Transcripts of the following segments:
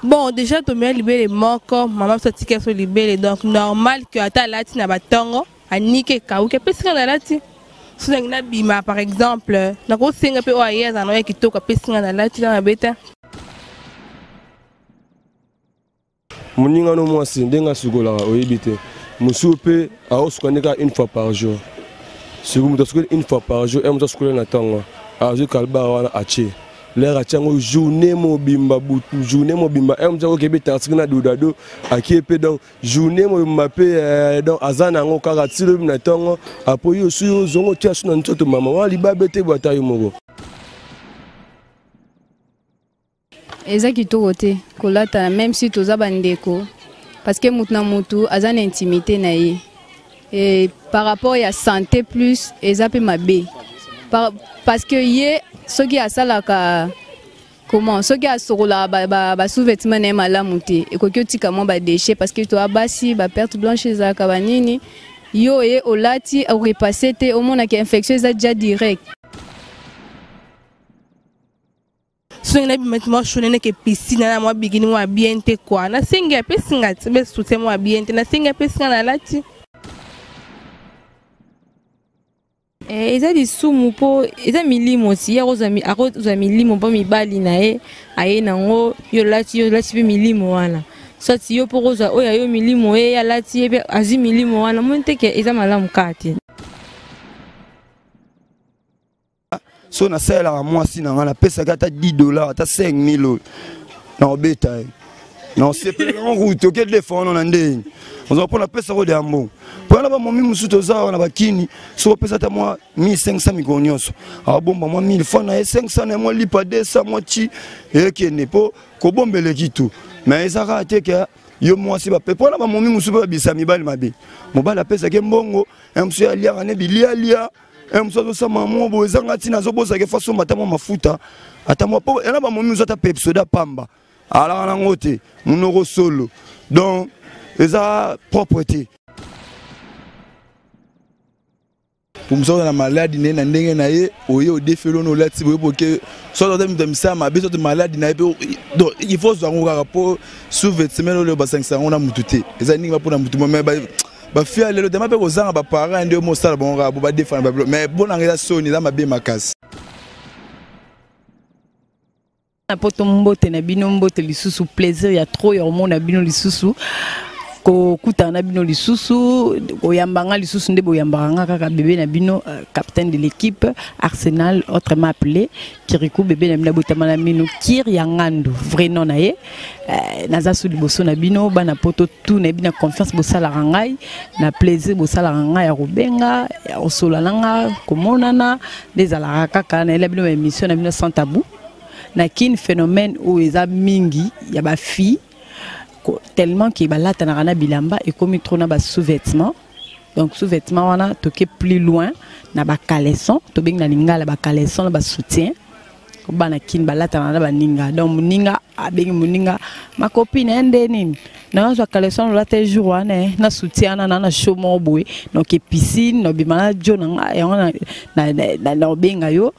Bon, déjà, tu mets libéré moko, maman se tique sur libéré, donc normal que ata lati na batongo, anike ka ou que pesika na lati. Si na bima par exemple, na ko singa pe o ayeza na ki to ka pesika na lati na beta. Moninga no mwasi ndenga sukola oyebite. Musupe a osukandeka une fois par jour. Si vous me une fois par jour, et vous na tango. A je kalba wana ache. L'air a tiango journée mobimba butu journée mobimba et vous kebe tansina dodado akiepe donc journée mobimba pe donc azana ngo karatilo na tango apoyo suyo zongo tia suna ntoto mama wa libabete bota yomoko. Ezaki to côté kolata même si toza bandeko parce que mutna mutu azana intimité na ye et par rapport à santé plus ezape mabe parce que ye soki asalaka comment soki asorola ba sous-vêtements na malamu te ekoki otika mo ba déchet parce que to abasi ba perte blanche ezaka banini yo e olati au repasser te omona ki infection eza déjà direct. So na bimetement shonene ke piscine na mo bigini mo bien te quoi na singa pe singa be soutien mo bien te na singa pe singa na lati. Eza di sumu po eza milimo si ya roza milimo po mibali na e aye nango yo lati pe milimo wana so ti yo po roza oya yo milimo e ya lati e azi milimo wana monte ke eza malamu kati. So na sala la mwasi na ngana pesa kata $10 ata 5000 na obeta non c'est pas en route OK défendre na ndenge on va prendre la pesa ko de ambo pour na ba momi musuto za na bakini so pesa ta moi 1500 mikonyoso a bomba moi 1000 fois na 500 na moi lipa 200 moi chi et kene po ko bombele kitu mais ezaka te ke yo mwasi ba pe pour na ba momi musuto ba bisa mibali mabe mobala pesa ke mbongo msu ya lia ne bilia mso so maman bozanga tina zo boza ke façon matamo mafuta atamo po ena ba momi uzata pepsoda pamba ala na ngote munoko solo donc eza propreté pour me sortir la maladie na ndenge na ye oyo defelo no lati boye boke so do dem sa ma beso de maladie na donc il faut zo ngora po sous-vêtements le basangisa ngona mutute eza ninga ba pona mutu mais ba fia lelo dema pe kozanga ba parents ndio mo sala bon rabo ba défendre ba mais bon ngela soni za mabe makasi na poto mbote na bino mbote lisusu plaisir ya trop ya omona bino lisusu ko kuta na bino lisusu oyambanga lisusu nde boyambanga kaka bébé na bino capitaine de l'équipe Arsenal autrement appelé Kirikou bébé na bino botama na bino Kir Yangandu vrai nom na ye naza su liboso na bino bana poto tout na bino confiance bosala rangai na plaisir bosala rangai ya rubenga ya osola nanga komonana dezala kaka na bino émission na bino sans tabou na kin phénomène où eza mingi ya ba fille tellement que balata na rana bilamba et comme trop na ba sous-vêtements donc sous-vêtements wana toke plus loin na ba caleçon to bing na lingala ba caleçon na ba soutien ko bana kin balata na ba ninga donc muninga abeng muninga ma copine ende nini na zo caleçon la te jour wana na soutien na chomo boy donc piscine no bimana jona na benga yo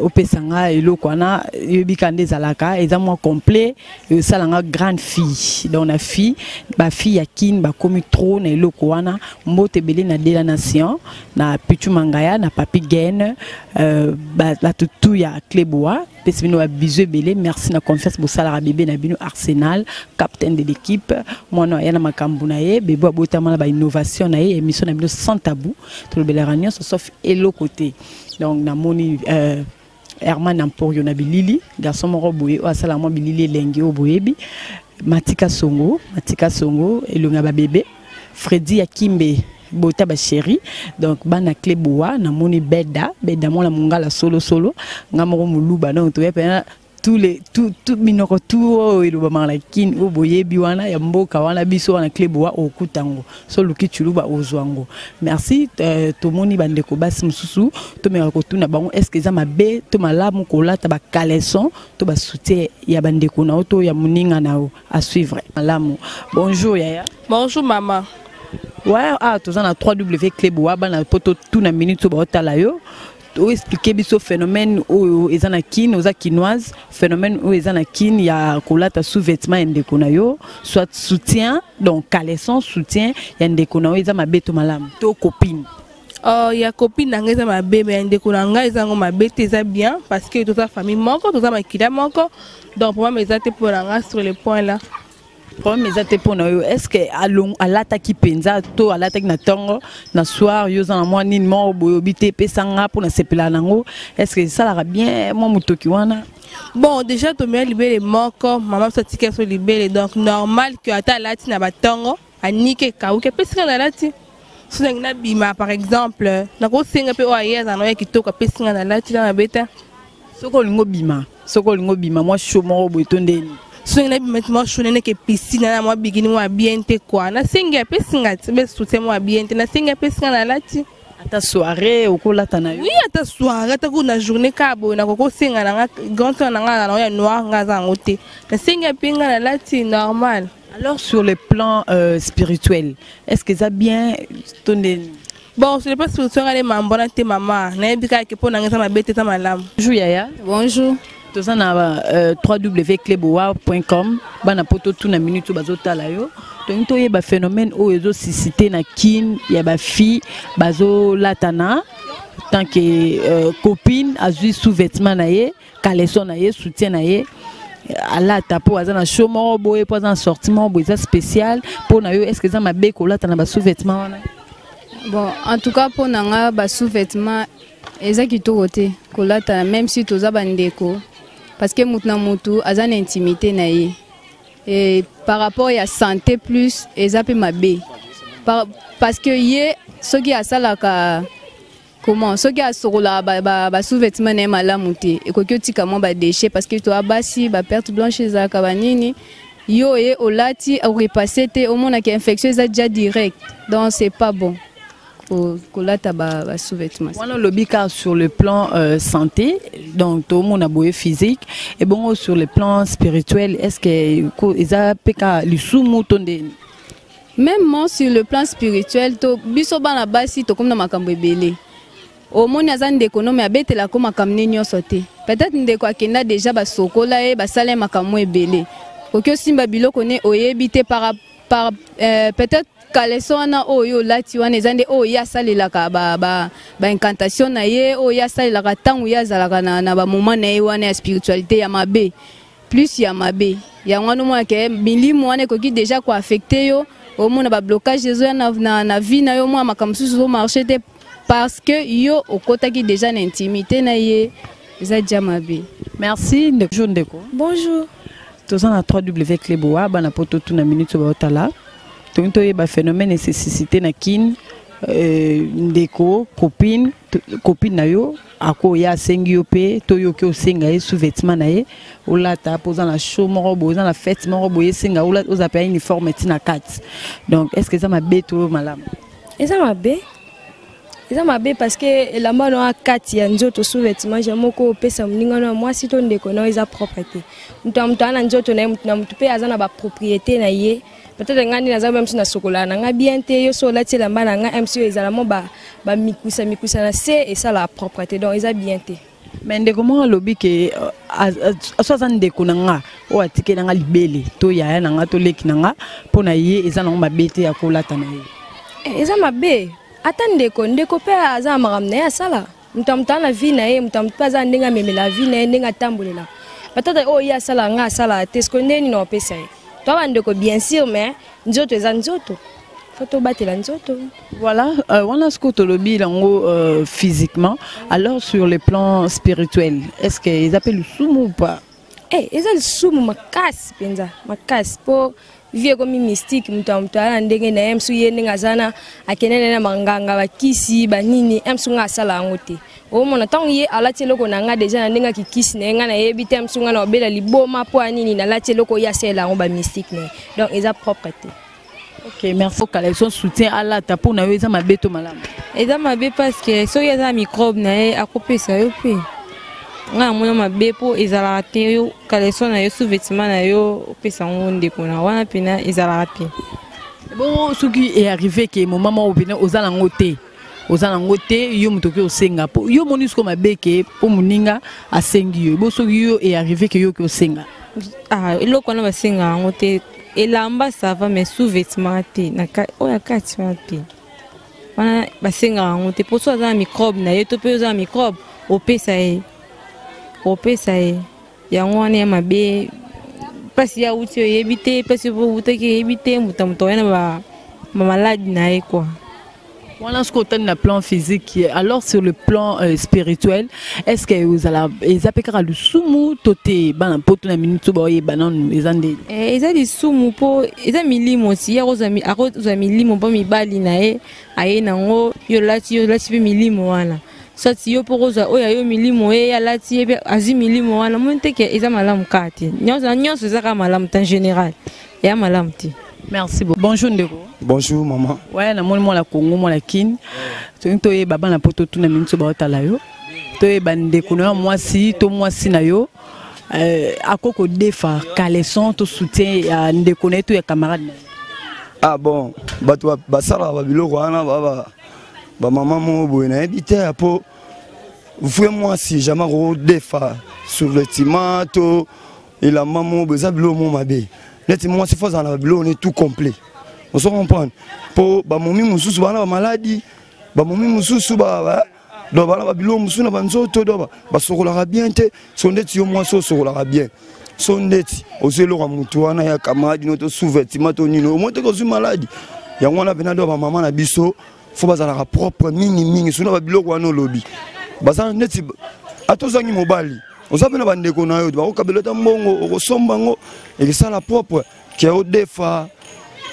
opesanga eloko wana yebikande zalaka eza moi complet salanga grande fille donc na fille ba fille ya kin ba komi trop na eloko wana mbote belé na de la nation na pichu mangaya na papi gaine la tutu ya cleboa pesino ba bisou belé merci na confiance bo sala bébé na bino Arsenal capitaine de l'équipe moi no yana makambu na ye bébé abotama ba innovation na ye émission na bino sans tabou to le beleranion sauf eloko côté donc na moni Herman Amporio na bilili garçon moko boye o asala mo bilili lengi o boyebi Matika Songo elonga ba bébé Freddy Akimbe bota ba chéri donc bana Cleboa na moni beda mona mungala solo ngamoko muluba donc to yepena tout minoko tout ilo ba malakin o boyebi wana ya mboka wana biso wana Cleboa o kutango so luki chuluba ozwango merci to moni bandeko basi mususu to mera ko tuna bango est-ce que za mabe to malamu ko lata ba caleçon to ba soutien ya bandeko na auto ya muninga nao à suivre malamu bonjour yaya Bonjour maman. Ouais, tous on a 3W Cleboa bana poto tout na minute ba otala yo expliquer biso phénomène où ils en a kin aux quinoise phénomène où ils en a kin ya kolata sous-vêtement ndeko na yo soit soutien donc caleçon soutien ya ndeko na yo ils ma beto malam to copine. Oh, il y a copine nanga ma bébé ndeko nanga ils ont ma bête ça bien parce que toute la famille manque toute ma kida manque donc pour moi mes até pour nanga sur le point là. Pour mes até pour na yo est-ce que à l'attaque penza to à l'attaque na tongo na soir yo za moi ni mo boyobité pesanga pour na sepela nango est-ce que ça la bien moi mutoki wana. Bon déjà to me libéré moko maman sorti qu'elle soit libérée donc normal que ata lati na batongo anike kauke pesika na lati. Si on a bima par exemple, na ko singa pe o ayeza na yaki to ka pesika na lati na beta. Soko lingo bima moi chomo boitondeni. Si on a bima moi chonene ke piscine na moi bigini moi bien te quoi. Na singa pesika be soutien moi bien te na singa pesika na lati. Ata soirée ou kolata na yo. Oui, ata soirée, ata ko na journée ka bo na ko singa na grand na nga na ya noir nga za ngote. Na singa pinga na lati normal. Alors sur le plan spirituel, est-ce que ça bien tourné? Bon, sur le plan spirituel, elle est maman, maman. N'ayez que pour n'anger ma bête, ta malam. Bonjour Yaya. Bonjour. Tout ça na www.cleboa.com. Bana poto tout na minute bazota la yo. Donc to yeba phénomène o ezo suscité na kin, ya ba fille bazo latana tant que copine azui sous-vêtement na ye, caleçon na ye, soutien na ye. Allah tapo azana chomo boye pour un sortiment boye spécial pour na yo est-ce que ça m'a bé ko lata na ba sous-vêtement. Bon en tout cas pour nanga ba sous-vêtement ezaki to côté ko lata même si toza bandeko parce que mutna mutu azana intimité na ye et par rapport à santé plus ezape mabe parce que ye soki asalaka comment ce gars sur la sous-vêtement n'est malamu te et que tu comment ba déchet parce que toi basi ba perte blanche za kabanini yo et olati au repasser te au monde qui infection ça déjà direct donc c'est pas bon ko lata ba sous-vêtement. Voilà le bika sur le plan santé donc tout le monde a beau physique et bon sur le plan spirituel est-ce que ils a peka le sumu tonde. Même moi sur le plan spirituel to biso bana basi to comme na makambo ebele. Au monde azan d'économie abete la comme kamne nyonso te peut-être ndeko akenda déjà ba sokola e ba sale makambo ebele okyo simba biloko ne oyebite par peut-être caleçon na oyo lati wana ezande o ya salela ka ba incantation na ye o ya salela ka tangu ya zalaka na ba moment na ye wana ya spiritualité ya mabe plus ya mabe ya ngwana mo ke milimu wana ko ki déjà ko affecté yo au monde ba blocage zo na vie na yo mo makambo zo marché te parce que yo okotaki déjà l'intimité na ye za jamabe. Merci bonjour ndeko. Bonjour. Tous en a 3W Cleboa bana poto tout na minute ba otala. Donc to yeba phénomène nécessité na kin ndeko copine na yo ako ya sengi yo pe to yo ke osenga ye sous-vêtement na ye olata posant la show moko boza na fête moko boye senga olata oza uniforme tina 4. Donc est-ce que ça m'a beto malam? Et ça m'a bé. Ils ont mabé parce que la mano a 4 ya nzoto sous-vêtement jamoko pesa mninga na moi si ton ndeko na isa propriété mtamtana nzoto na mtupe azana ba propriété na ye peut-être ngani na za même si na sokola na nga bien te yo so lati la mbana nga MC ezala mo ba mikusa na c'est et ça la propriété donc ils a bien te mais ndeko mo lobi ke asoza ndeko na nga o atike na nga libele to ya na nga to leki na nga pona ye ezana mo mabete ya kolata na ye ils ont mabé attendez ndeko pe aza maramne ya sala mtamtana vie na ye mtampaza ndenga memela vie na ye ndenga tambolela peut-être o ya sala nga sala tesko ndeni no pesa ye to bandeko bien sûr mais nzoto eza nzoto faut battre nzoto. Voilà on a ce que to lobi lango physiquement alors sur le plan spirituel est-ce que ils appellent le sumu ou pas? Ils ont le sumu makasi penza makasi pour vie comme mystique mtamtana ndenge na emsu ye ndenge zana akenene na manganga bakisi banini emsu nga sala ngote o mona tangu ye alati loko na nga déjà na ndenge kikisi na nga na yebi te emsu nga na obela liboma po anini na lati loko ya sela ngo ba mystique ne donc ils a propreté. OK merci pour caleçon soutien à la tapo na yo eza mabeto malamu eza mabe parce que so ya za microbe na ye akopesa yo pe nga mona mabe po ezala te yo caleçon na yo sous-vêtement na yo pesa ngonde kona wana pena ezala te bon ce qui est arrivé que moment où venir aux alangoté ozana ngote yo mutoki osenga po yo monisco mabeke po muninga asengi yo boso yo et arrivé que yo ki osenga eloko wana basenga ngote elamba sava mais sous-vêtement te na oya kati te wana basenga ngote po so azana microbe na ye to pe ozana microbe opesa ye yango wana ya mabe pasi ya uti oyebi te pasi obutaki oyebi te muta wana ba maladie na ye quoi. Voilà ce qu'on a dans le plan physique. Alors sur le plan spirituel, est-ce que vous allez les appeler le sumu toté ban poto na minute boye banan ezande ezali sumu po eza milimo aussi ya ozami milimo po mibali na ye aye nango yo lati pe milimo wana sati yo po roza oya yo milimo e ya lati e azi milimo wana monte ke eza malamu kati nyonso eza ka malamu en général ya malamu ti. Merci beaucoup. Bonjour Ndeko. Bonjour maman. Ouais, na moi la Congo moi la kin. To ye baba na poto tuna minute ba otala yo. To ye bandeko na moi si na yo. Akoko defa caleçon to soutien ya Ndeko na to ya camarade. Ah bon, bato basala ba biloko wana ba maman mo boye na habité po vraiment si jamais ro defa sur le timato et la maman beza bilo mo mabe. Net moi c'est faux en on est tout complet. On se comprend. Pour ba momi mususu bana ba maladie, ba momi mususu ba do bana ba bilo mususu na banzoto do ba sokola bien te, sondeti yo moi so sokola bien. Sondeti ozelo ka mutu wana ya kamadi no to sous-vêtement to nino, mo te ko zu maladie. Ya ngwana bena do ba maman na biso, faut bazala ka propre mingi suna ba bilo wana lobi. Bazana neti atozangi mobali. On s'appelle la bande de Konayo, on s'appelle la mbongo, on sombango, et ça la propre, qui est au défa,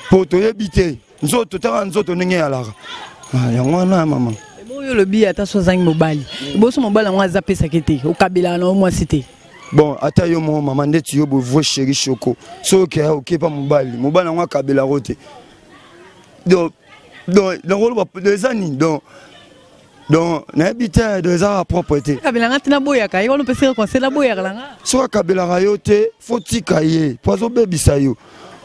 pour te habiter. Nous autres, nous à l'art. Il y a un maman. Le billet à ta 60 mobile. Bosso mobile, on a zappé sa quête, au Kabila, non, moi cité. Bon, attends, mon maman, tu es beau, chéri choco. So, ok, pas mobile. Mobile, on a Kabila roté. Donc, dans le rôle des années, donc, n'habiter de sa propreté. Kabila na boya kai, on peut se conseiller la boya langa. So Kabila rayote, faut tikaye, poiso baby sayo.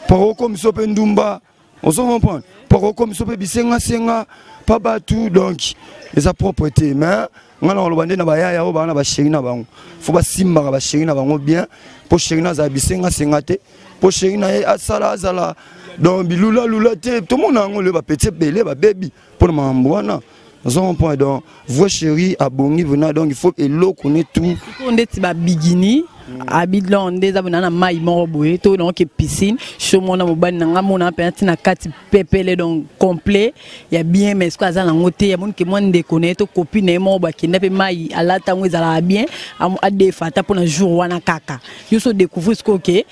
Paro comme so pendumba, on se comprend. Paro comme so baby senga, pas batu donc sa propreté. Mais on a le bandé na baya ya ba na ba chéri na bango. Faut ba simba ba chéri na bango bien, pour chéri na za bisenga te, pour chéri na asala azala. Donc bilula te, tout le monde a le ba petit belé ba baby pour mamboana. Nous avons un point donc, voix chérie, à Bongi, donc il faut que l'eau connaisse tout. On est à Bigini, à Bidlan, on est à Maï Morboé, tout donc piscine, chez moi, on a mon appétit à 4 pépés donc complet. Il y a bien, mais ce qu'on a dans il y a mon qui m'ont déconné, tout copine et mon qui n'a pas maï, à la temps où ils allaient bien, à des fata pour un jour ou un caca. Je suis découvert ce qu'on est,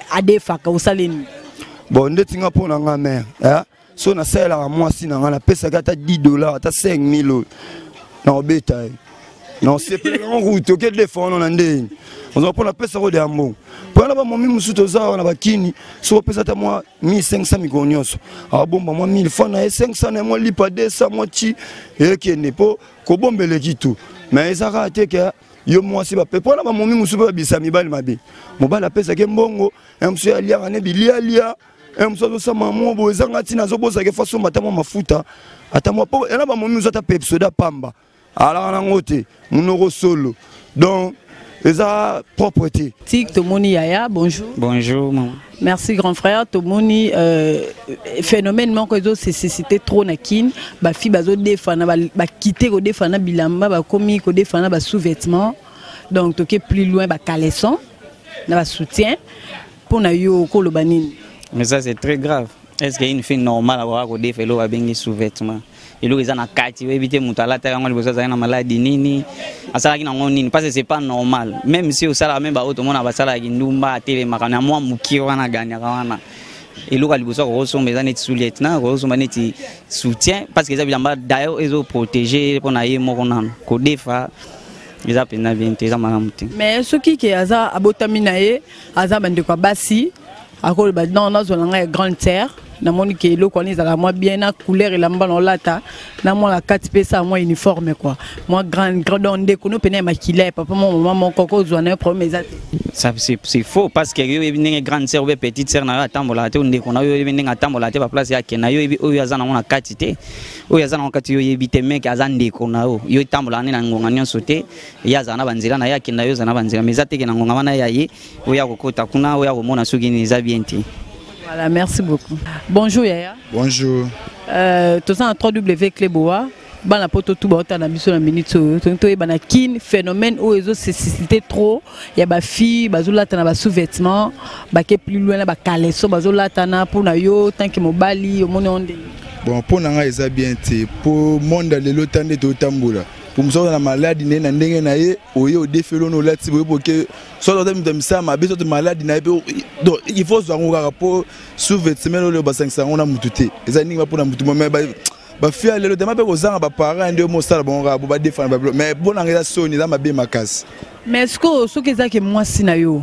à des faka au salin. Bon, on est à pour la mère, hein? So na sala à moi si na pesa kata $10 ata 5,000 na obetail non c'est pas en route auquel les fonds on ande on va prendre la pesa ro de ambo pour na ba momi musuto za na bakini so pesa ta moi 1500 mikonyoso ah bon moi 1000 francs na 500 na moi lipa 200 moi chi et qui n'est pas ko bombele kitu mais ça raté que yo moi si ba pe pour na ba momi musuto ba bisami bali mabe mo ba la pesa ke mbongo monsieur alia ane bilia mso so maman bo ezanga tina zo boza ke façon matamo mafuta atamo po ena ba momi uzata pepsoda pamba ala na ngote munoko solo donc eza propreté Tik Tomoni Yaya bonjour. Bonjour maman. Merci grand frère Tomoni phénomène manko ezo cité trop na kin ba fi bazo defana ba quitter ko defana bilamba ba komi ko defana ba sous-vêtements donc toke plus loin ba caleçon na ba soutien pour na yo ko lo banini. Mais ça c'est très grave. Est-ce qu'il y a une fille normale à avoir des félos avec des sous-vêtements? Et là ils en a quatre, éviter mutala terre on besoin d'avoir une maladie nini. Asala qui n'ont nini parce que c'est pas normal. Même si au sala même ba auto monde a sala qui ndumba télé makana moi muki wana ganya wana. Et là ils besoin rosomba mais net sous-lieutenant, rosomba net soutien parce que ça bilamba d'ailleurs ils ont protégé pour na yemo konan. Ko defa ils a pena bien te za malamuti. Mais ce qui est aza abotaminae aza bande kwa basi. Non, nous avons une grande terre. namoni ke eloko wana ezala mwa bien na couleur elamba na olata na mwa la kati pe ça mwa uniforme quoi moi grand ndeko no pene makila papa maman moko kozwa na problème ezate ça c'est faux parce que yo ebinenge grande sœur ou petite sœur na atambola te ndeko na yo ebinenge atambola te ba place ya kena yo oyo azana mona kati te oyo azana mona kati yo yebite mec azana ndeko na yo tambola na ngonga nyonso te ya azana banzela na ya kena yo zana banzela mais ezate ke na ngonga wana ya ye oya kokota kuna oya komona soki ni za bien te. Voilà, merci beaucoup. Bonjour Yaya. Bonjour. Tout ça en 3W Cléboa. Ban la poto tout bota na biso na minute to bana kin phénomène où ils ont suscité trop il y a ba fille bazolata na ba sous-vêtements ba ke plus loin na ba caleçon bazolata na pour na yo tant que mobali au monde onde. Bon pour nga eza bien te pour monde le lotande to tambola. Pour me sortir la maladie na ndenge na ye oyo defelo no lati bo que soit dans dem ça ma besoin de maladie na donc il faut se rendre rapport sous-vêtements le ba 500 on a mututé eza ninga pour na mutu mais ba fia le dema be kozanga ba parents ndio mo sala bon rabo ba défendre mais bon ngeza soni za mabe makasi mais est-ce que ce que ça que moi sinayo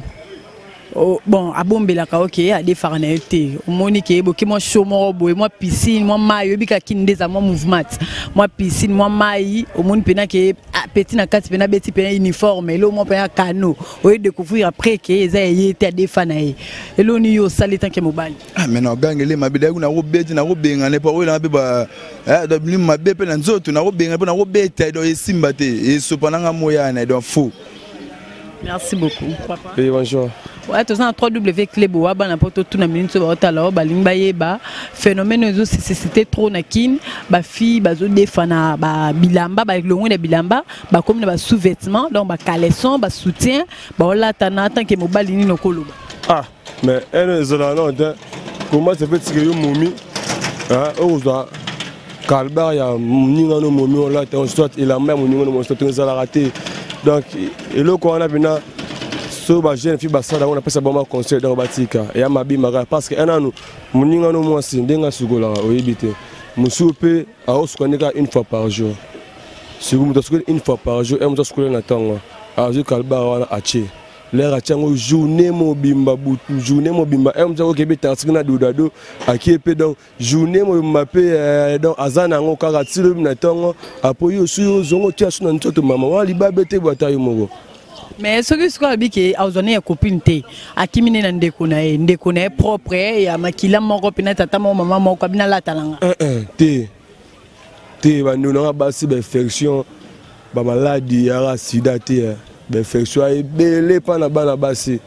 bon abombela ka OK a défendre na été monique boki moi chomo boy moi piscine moi mayo bika kindeza moi mouvement moi piscine moi mai au monde pena ke petit na kati pena beti pena uniforme lo moi pena cano o découvrir après que eza été défendre na et lo ni yo sali tant que mobile ah mais non gangele mabida kuna robeti na robenga ne pa o na be ba do blim mabe pe na nzoto na robenga pe na robeta do esimba te e sopananga moya na do fou. Merci beaucoup papa. Oui, bonjour. Ouais, tout ça en 3W Cléboa, ban n'importe tout na minute ba otala ba lingba yeba phénomène ozo c'était trop na kin ba fille bazo defana ba bilamba ba longo na bilamba ba comme na ba sous-vêtements donc ba caleçon ba soutien ba olata na tant que mobali ni nokoloba. Ah, mais elle zola non comment ça fait que yo momi ah ozo kalba ya ninga no momi olata on soit il a même ninga no soit on raté donc et le ko na bina so ba jeune fille basada on appelle ça bon conseil dans batika et ya mabi mara parce que enanu muninga no mwasi ndenga sugola oyibite musupe a oskoneka une fois par jour si vous me une fois par jour et musukola na tango a je kalba wana ache l'air achango journée mobimba butu journée mobimba et musuko kebeta sikina dodado akiepe donc journée mobimba pe donc azana ngo kaka tilo na tango apoyo suyo zongo tia suna ntoto mama wa libabete batayo moko. Mais ce que je dis que a donné une copine té akimine na ndeko na propre ya makila moko pina tata maman moko bina la talanga té bandu na basi ba infection ba maladie ya sida té ba infection e belé pa na bana basi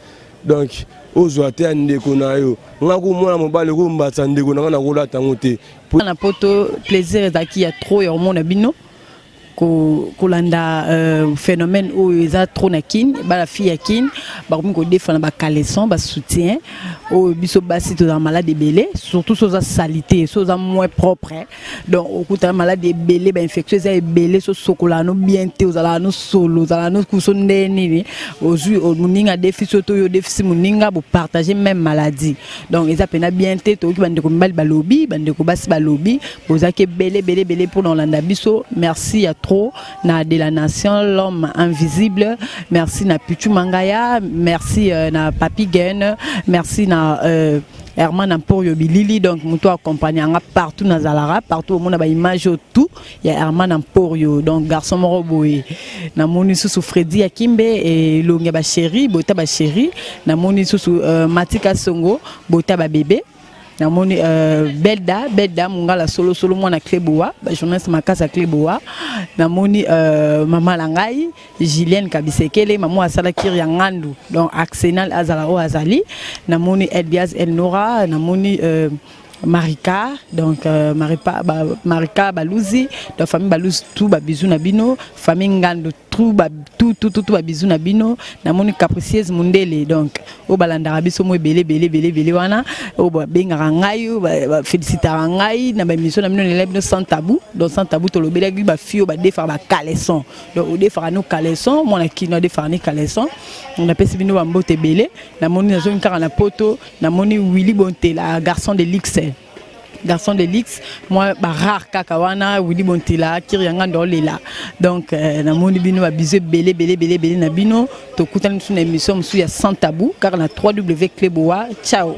donc ozwa té ndeko na yo ngaku mwana mobale ko mbatsa ndeko na ko la tango té na poto plaisir zaki ya trop ya mona bino kolanda phénomène où ils a trop na kin ba la fille kin ba comme ko défendre ba caleçon ba soutien au biso basi to dans malade belé surtout sur la salité sur la moins propre donc au coup ta malade belé ba infectieuse est belé so sokolano bien te aux ala no solo aux ala no kuso ndeni au muninga déficit to yo déficit muninga pour partager même maladie donc ils appellent bien te to ki bande ko mbali ba lobby bande ko basi ba lobby bozake belé pour l'olanda biso merci à na de la nation l'homme invisible merci na Pichu Mangaya merci na Papi Gen merci na Herman Amporio Bilili donc muto accompagnant partout na Zalara partout au monde ba image tout il y a Herman Amporio donc garçon moro boy na moni sous Freddy Akimbe et longa ba chéri bota ba chéri na moni sous Matika Songo bota ba bébé namoni Belda mungala solo mwana Cléboa ba journaliste makasa Cléboa namoni mama langai Julienne Kabisekele maman asala kiri ngandu donc Arsenal azala o azali namoni Elbiaz Elnora namoni Marika donc Marika Balouzi de famille Balouzi tout ba bisou na bino famille Ngando tout ba bisou na bino na moni capricieuse mundele donc o balanda biso mo belé wana o ba benga ngai ba féliciter ngai na ba mission na bino ne lebno sans tabou donc sans tabou to lobela ba fio ba défar ba caleçon donc o défar no caleçon mo na kino défar ni caleçon on appelle bino ba mbote belé na moni na zo nkara na poto na moni Willy Bontela garçon de luxe moi ba rare kakawana Willy Bontela kirianga ndolela donc na moni bino ba bize belé na bino to kutana sur émission musu ya sans tabou car na 3W Cléboa ciao.